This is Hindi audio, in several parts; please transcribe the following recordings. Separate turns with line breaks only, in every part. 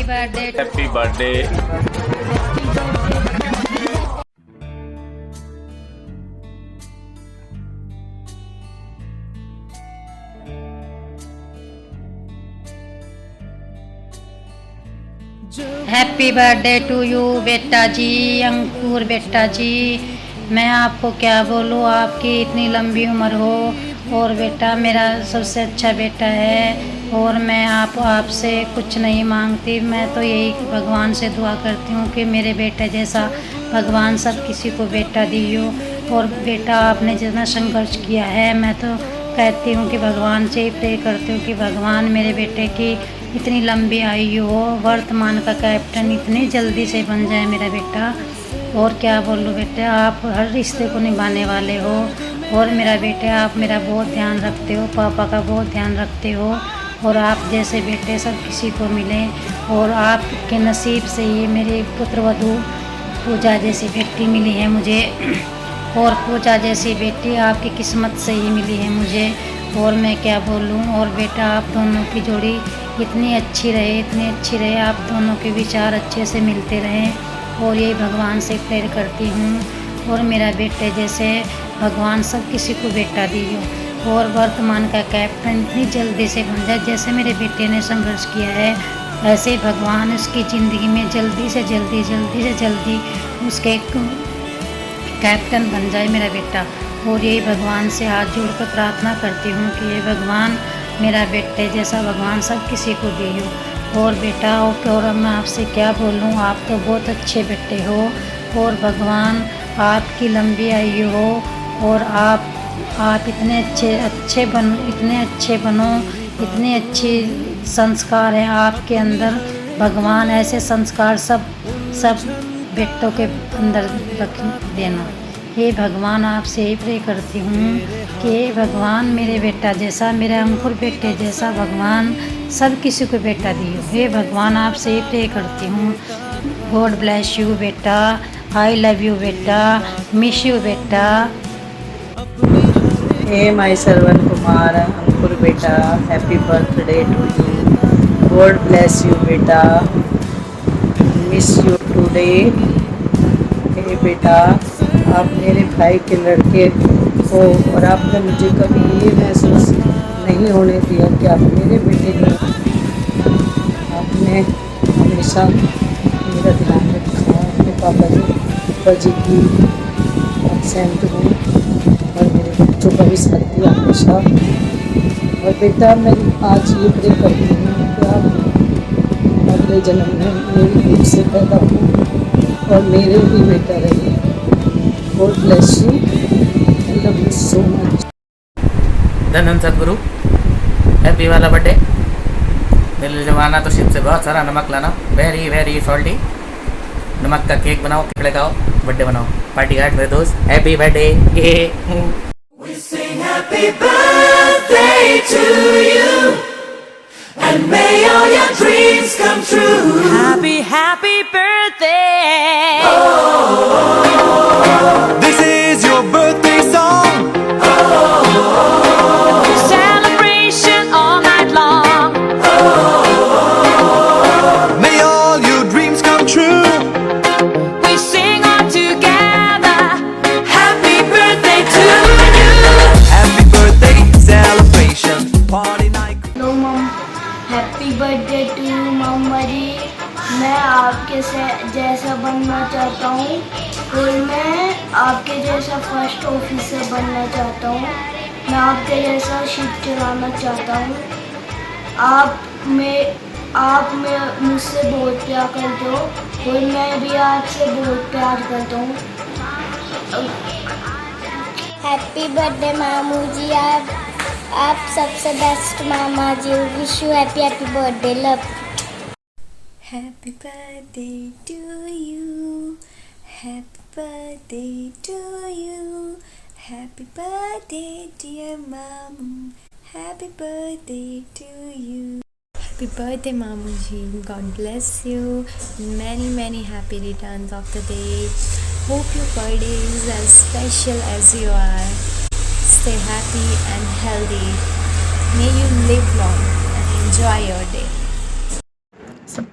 Birthday
happy birthday.
Happy birthday to you बेटा जी, अंकुर बेटा जी। मैं आपको क्या बोलूँ, आपकी इतनी लंबी उम्र हो। और बेटा मेरा सबसे अच्छा बेटा है। और मैं आपसे कुछ नहीं मांगती, मैं तो यही भगवान से दुआ करती हूँ कि मेरे बेटे जैसा भगवान सब किसी को बेटा दियो। और बेटा आपने जितना संघर्ष किया है, मैं तो कहती हूँ कि भगवान से ही प्रे करती हूँ कि भगवान मेरे बेटे की इतनी लंबी आयु हो, वर्तमान का कैप्टन इतनी जल्दी से बन जाए मेरा बेटा। और क्या बोलूँ बेटा, आप हर रिश्ते को निभाने वाले हो। और मेरा बेटे आप मेरा बहुत ध्यान रखते हो, पापा का बहुत ध्यान रखते हो। और आप जैसे बेटे सब किसी को मिले। और आपके नसीब से ये मेरी पुत्रवधू पूजा जैसी बेटी मिली है मुझे। और पूजा जैसी बेटी आपकी किस्मत से ही मिली है मुझे। और मैं क्या बोलूँ। और बेटा आप दोनों की जोड़ी इतनी अच्छी रहे, इतनी अच्छी रहे, आप दोनों के विचार अच्छे से मिलते रहें। और यही भगवान से प्रेयर करती हूँ। और मेरा बेटे जैसे भगवान सब किसी को बेटा दियो। और वर्तमान का कैप्टन इतनी जल्दी से बन जाए, जैसे मेरे बेटे ने संघर्ष किया है ऐसे ही भगवान उसकी ज़िंदगी में जल्दी से जल्दी उसके कैप्टन बन जाए मेरा बेटा। और यही भगवान से हाथ जोड़कर प्रार्थना करती हूँ कि ये भगवान मेरा बेटे जैसा भगवान सब किसी को दियो। और बेटा और मैं आपसे क्या बोलूँ, आप तो बहुत अच्छे बेटे हो। और भगवान आपकी लंबी आयु हो। और आप इतने अच्छे बनो, इतने अच्छे संस्कार हैं आपके अंदर। भगवान ऐसे संस्कार सब बेटों के अंदर रख देना। हे भगवान आपसे ही प्रे करती हूँ कि भगवान मेरे बेटा जैसा, मेरे अंकुर बेटे जैसा भगवान सब किसी को बेटा दियो। हे भगवान आपसे ही प्रे करती हूँ। गॉड ब्लेस यू बेटा, आई लव यू बेटा, मिस यू बेटा।
हे माय श्रवण कुमार, अंकुर बेटा, happy birthday to you. God bless you बेटा, मिस यू टुडे। हे बेटा, आप मेरे भाई के लड़के हो और आपने मुझे कभी ये महसूस नहीं होने दिया कि आप मेरे बेटे हो। आपने हमेशा मेरा ध्यान रखा, अपने पापा जी की एब्सेंट हूँ और मेरे बच्चों का भी साथ दिया हमेशा। और बेटा मैं आज ये प्रे करती हूँ कि आप अगले जन्म में मेरी दूध से पैदा हो और मेरे भी बेटा रहे। God bless you, I love you so much.
धन सदगुरु, हैप्पी वाला बर्थडे। दिल जमाना तो शिप से बहुत सारा नमक लाना, वेरी वेरी सॉल्टी। नमक का केक बनाओ, केकड़े खाओ, बर्थडे बनाओ, पार्टी हार्ट मेरे दोस्त। Happy birthday.
We sing happy birthday to you, and may all your dreams come true.
Happy, happy birthday.
This is your birthday song.
Celebration all night long.
May all your dreams come true.
We sing all together.
Happy birthday to you. Happy birthday celebration. Party night.
Hello मम, हैप्पी बर्थडे टू यू मम्मा जी। मैं आपके जैसा बनना चाहता हूँ और मैं आपके जैसा फर्स्ट ऑफिसर बनना चाहता हूँ। मैं आपके जैसा शिप चलाना चाहता हूँ। आप मुझसे बहुत प्यार करते हो और मैं भी आपसे बहुत प्यार करता हूँ।
हैप्पी बर्थडे मामू जी, आप सबसे बेस्ट मामा जी। Wish you happy happy birthday, love.
Happy birthday to you. Happy birthday to you. Happy birthday dear mom. Happy birthday to you. Happy birthday Mamu ji. God bless you. Many happy returns of the day. Hope your birthday is as special as you are. Stay happy and healthy. May you live long and enjoy your day.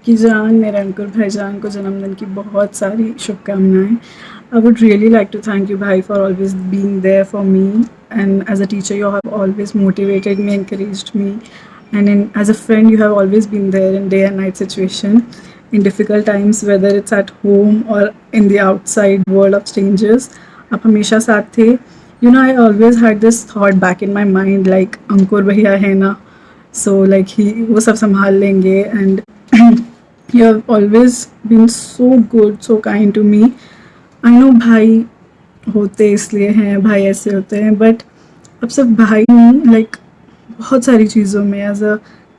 की जान, मेरे अंकुर भाईजान को जन्मदिन की बहुत सारी शुभकामनाएं. I would really like to thank you, Bhai, for always being there for me. And as a teacher, you have always motivated me, encouraged me. And as a friend, you have always been there in day and night situation, in difficult times, whether it's at home or in the outside world of strangers. आप हमेशा साथ थे. You know, I always had this thought back in my mind, like अंकुर भैया है ना, so like वो सब संभाल लेंगे. And you have always been so good, so kind to me. I know भाई होते इसलिए हैं, भाई ऐसे होते हैं, बट अब सिर्फ भाई नहीं, लाइक बहुत सारी चीज़ों में as a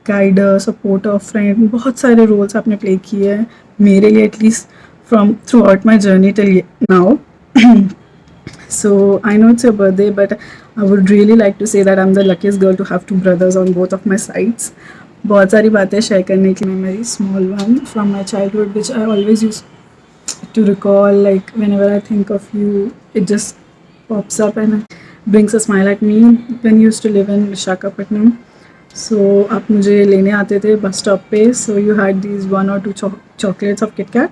guider, supporter, friend, बहुत सारे रोल्स आपने प्ले किए हैं मेरे लिए, at least from throughout my journey till now. So I know it's your birthday, but I would really like to say that I am the luckiest girl to have 2 brothers on both of my sides. बहुत सारी बातें शेयर करने की memory, small one from my childhood which I always use to recall. Like whenever I think of you, it just pops up and brings a smile at me. When you used to live in Visakhapatnam, so आप मुझे लेने आते थे बस स्टॉप पे, so you had these 1 or 2 chocolates of KitKat.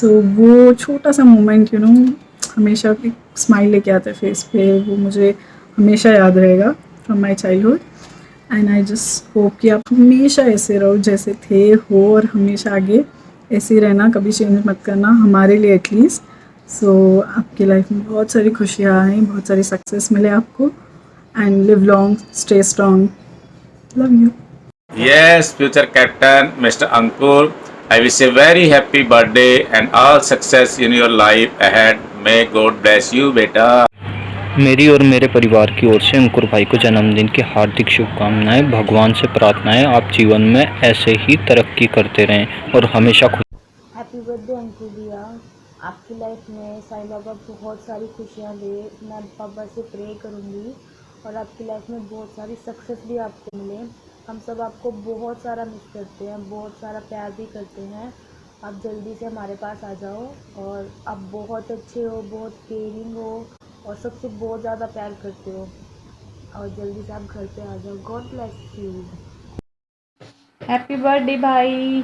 So वो छोटा सा मोमेंट, यू नो, हमेशा एक स्माइल लेके आते फेस पे, वो मुझे हमेशा याद रहेगा from my childhood. And I just hope कि आप हमेशा ऐसे रहो जैसे थे हो, और हमेशा आगे ऐसे ही रहना, कभी चेंज मत करना हमारे लिए एटलीस्ट. सो आपकी लाइफ में बहुत सारी खुशियाँ आएँ, बहुत सारी सक्सेस मिले आपको, and live long, stay strong, love you.
Yes, future captain, Mr. Ankur, I wish you a very happy birthday and all success in your life ahead. May God bless you, beta.
मेरी और मेरे परिवार की ओर से अंकुर भाई को जन्मदिन की हार्दिक शुभकामनाएं. भगवान से प्रार्थनाएं आप जीवन में ऐसे ही तरक्की करते रहें और हमेशा खुश.
हैप्पी बर्थडे अंकुर भैया, आपकी लाइफ में साईं बाबा बहुत सारी खुशियाँ दे. मैं बाबा से प्रे करूँगी और आपकी लाइफ में बहुत सारी सक्सेस भी आपको मिले. हम सब आपको बहुत सारा मिस करते हैं, बहुत सारा प्यार भी करते हैं. आप जल्दी से हमारे पास आ जाओ, और आप बहुत अच्छे हो, बहुत केयरिंग हो, और सबसे बहुत ज़्यादा प्यार करते हो, और जल्दी से आप घर पे आ जाओ. God bless you.
Happy birthday भाई,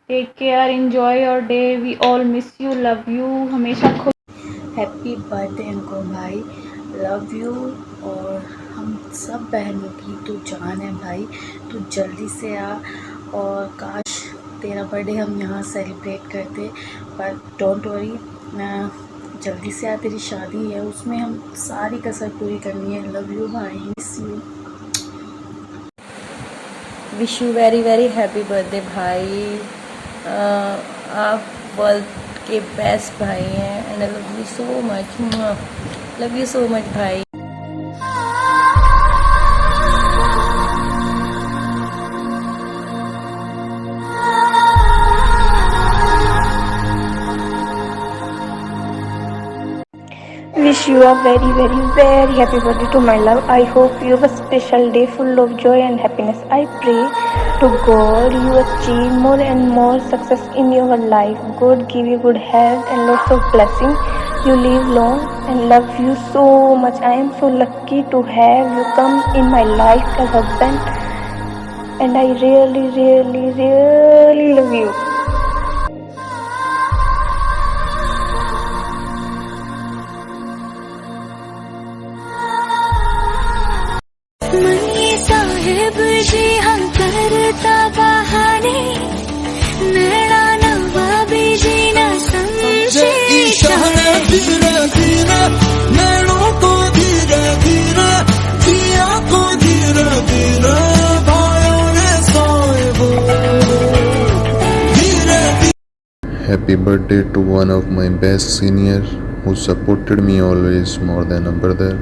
take care, enjoy your day, we all miss you, love you, हमेशा खुश.
हैप्पी बर्थडे अंकुर भाई, लव यू. और हम सब बहनों की तू जान है भाई, तू जल्दी से आ. और काश तेरा बर्थडे हम यहाँ सेलिब्रेट करते, पर डोंट वरी, जल्दी से आ. तेरी शादी है, उसमें हम सारी कसर पूरी करनी है. लव यू भाई, miss you.
Wish you very very happy birthday भाई. आप वर्ल्ड के बेस्ट भाई हैं, and I love you so much, love you so much भाई.
Wish you a very very very happy birthday to my love. I hope you have a special day full of joy and happiness. I pray to God you achieve more and more success in your life. God give you good health and lots of blessing. You live long and love you so much. I am so lucky to have you come in my life as husband, and I really really really love you.
मनिए साहेब जी हम करता बहाने, नैना नवाबी जी न समझे इशारे.
धीरे धीरे नैनों को धीरे धीरे, जिया को धीरे धीरे, भाइयों ने साहिबो धीरे धीरे.
Happy birthday to one of my best senior who supported me always more than a brother.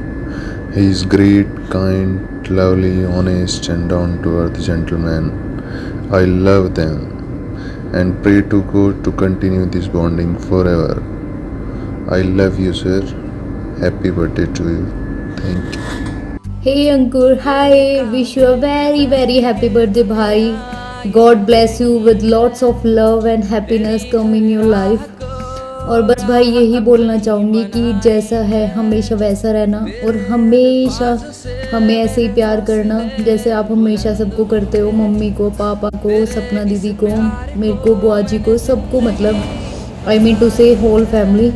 He is great, kind, lovely, honest and down-to-earth gentleman. I love them and pray to God to continue this bonding forever. I love you, sir. Happy birthday to you. Thank you.
Hey Ankur, hi. Wish you a very very happy birthday bhai. God bless you with lots of love and happiness come in your life. और बस भाई यही बोलना चाहूँगी कि जैसा है हमेशा वैसा रहना और हमेशा हमें ऐसे ही प्यार करना जैसे आप हमेशा सबको करते हो, मम्मी को, पापा को, सपना दीदी को, मेरे को, बुआ जी को, सबको, मतलब आई मीन टू से होल फैमिली।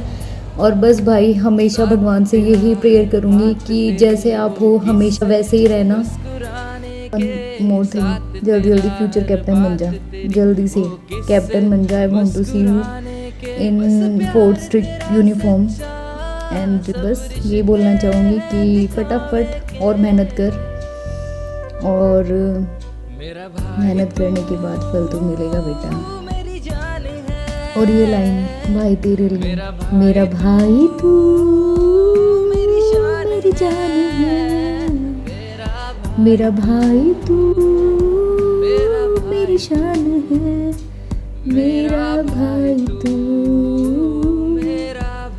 और बस भाई हमेशा भगवान से यही प्रेयर करूँगी कि जैसे आप हो हमेशा वैसे ही रहना। मोर थिंग, जल्दी जल्दी फ्यूचर कैप्टन बन जा, जल्दी से कैप्टन बन जा। I want to see you in 4th strict uniform. And बस ये बोलना चाहूँगी कि फटाफट और मेहनत कर, और मेहनत करने के बाद फल तो मिलेगा बेटा। और ये लाइन भाई तेरे लिए, मेरा भाई तू मेरी जान है, मेरा भाई तू मेरी शान है, मेरा भाई तू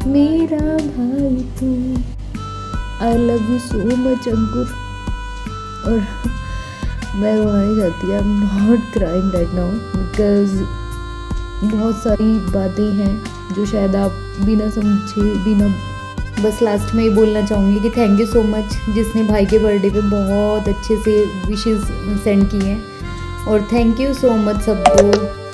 मेरा भाई तू। I love you so much Ankur. और मैं रोना ही जाती है, I am not crying right now because बहुत सारी बातें हैं जो शायद आप बिना समझे बिना, बस लास्ट में ये बोलना चाहूँगी कि थैंक यू सो मच जिसने भाई के बर्थडे पे बहुत अच्छे से विशेस सेंड किए हैं। और थैंक यू सो मच सबको